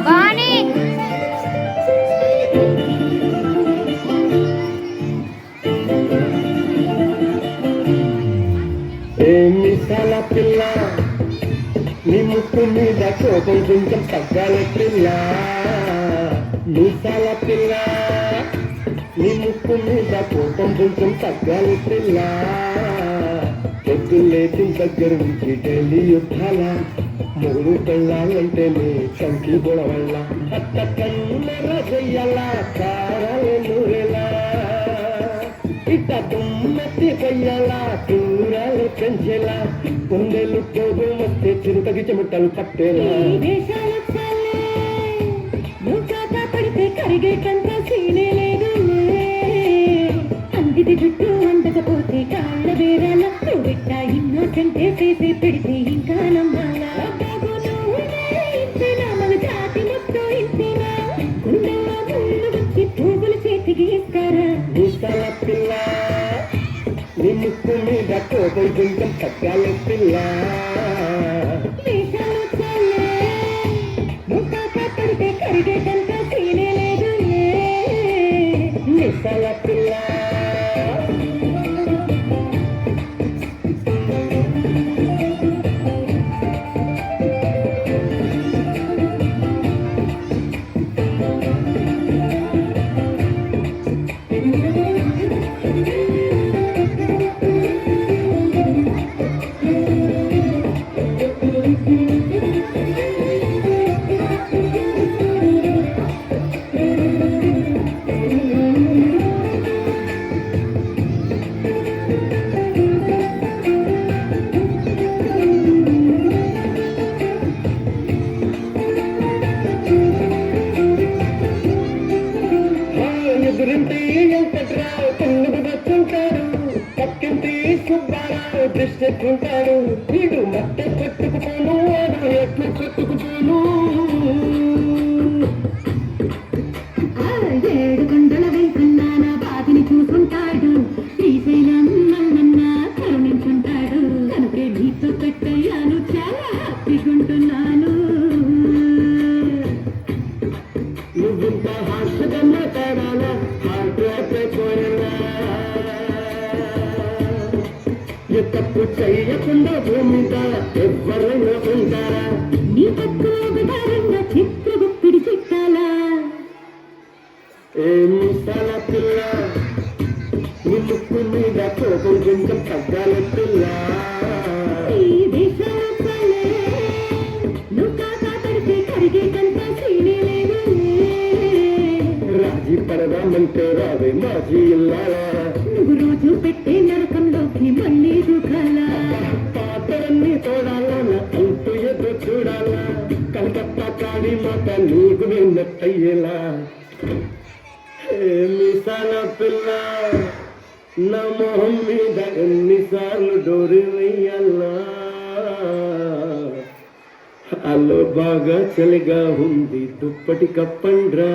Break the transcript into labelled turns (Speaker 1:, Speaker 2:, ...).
Speaker 1: వాణి
Speaker 2: మిసాల పిల్ల నీ ముక్కు మీద కోపం కొంచెం తగ్గాలి పిల్ల మిసాల పిల్ల నీ ముక్కు మీద కోపం కొంచెం తగ్గాలి పిల్ల పొద్దులేసి దగ్గర నుంచి డైలీ యుద్ధాల మూడు పెళ్ళాలంటే నీ చంకి గొడవల్ల అత్త కన్నెర చెయ్యాల కారాలే నూరెలా ఇట్ట దుమ్మెత్తి పొయ్యాల కూరలు పెంచేలా కొండెలు కోపం వస్తే చిరుతకి చెమటలు పట్టేలా
Speaker 3: కరిగేటంత సీనే లేదు అందిది జుట్టు అందకపోతే కాళ్ళ వేరాల పెట్ట ఇన్నోసెంటే చేసి పెడితే ఇంకా నమ్మాలా మన జాతి మొత్తం ఇంతేనా గుండెల్లో ముళ్ళు వచ్చి పువ్వులు చేతికి ఇస్తారా
Speaker 2: పిల్ల నీ ముక్కు మీద కోపం కొంచెం తగ్గాలి పిల్ల
Speaker 3: వేషాలు చాలే ముక్కాక పడితే కరిగేటంత సీనే లేదు
Speaker 2: మిసాల పిల్ల ఎదురింటి వెంకట్రావు తొమ్మిది వచ్చుంటాడు పక్కింటి సుబ్బారావు దృష్టెత్తుంటాడు వీడు మట్ట పెట్టుకుపోను వాడు ఎట్లు పెట్టుకుపోను
Speaker 3: 7 గంటల వెళ్తున్నా నా బాధిని చూసుంటాడు శ్రీశైలం నన్న కరుణించుంటాడు కనుకే నీతో పెట్టయ్యాను చాలా హ్యాపీగుంటున్నాను
Speaker 2: నువ్వింత హాస్యంగా మాట్లాడాలా పోయినా తప్పు చెయ్యకుండా భూమిత ఎవ్వరైనా ఉంటారా
Speaker 3: నీ తక్కువ విధానంగా చిత్ర గుప్పిడి చిట్టాలా
Speaker 2: మిసాల పిల్ల నీ ముక్కు మీద కోపం కొంచెం తగ్గాలి పిల్ల
Speaker 3: ఈ దేశాలే నువ్వు కాకా పడితే కరిగేటంత సీనే లేదు
Speaker 2: రాజీ పడదామంటే రావే మాజీ ఇల్లాలా
Speaker 3: నువ్వు రోజు పెట్టే నరకంలోకి మళ్ళీ దూకాలా
Speaker 2: పాత్రన్ని తోడాలా అంటూ ఎదురు చూడాలా కలకత్తా కాళీ మాత నీకు నిన్నట్టయ్యేలా మిసాల పిల్ల నా మొహం మీద ఎన్నిసార్లు డోరి వెయ్యాలా అల్లో బాగా చలిగా ఉంది దుప్పటి కప్పండ్రా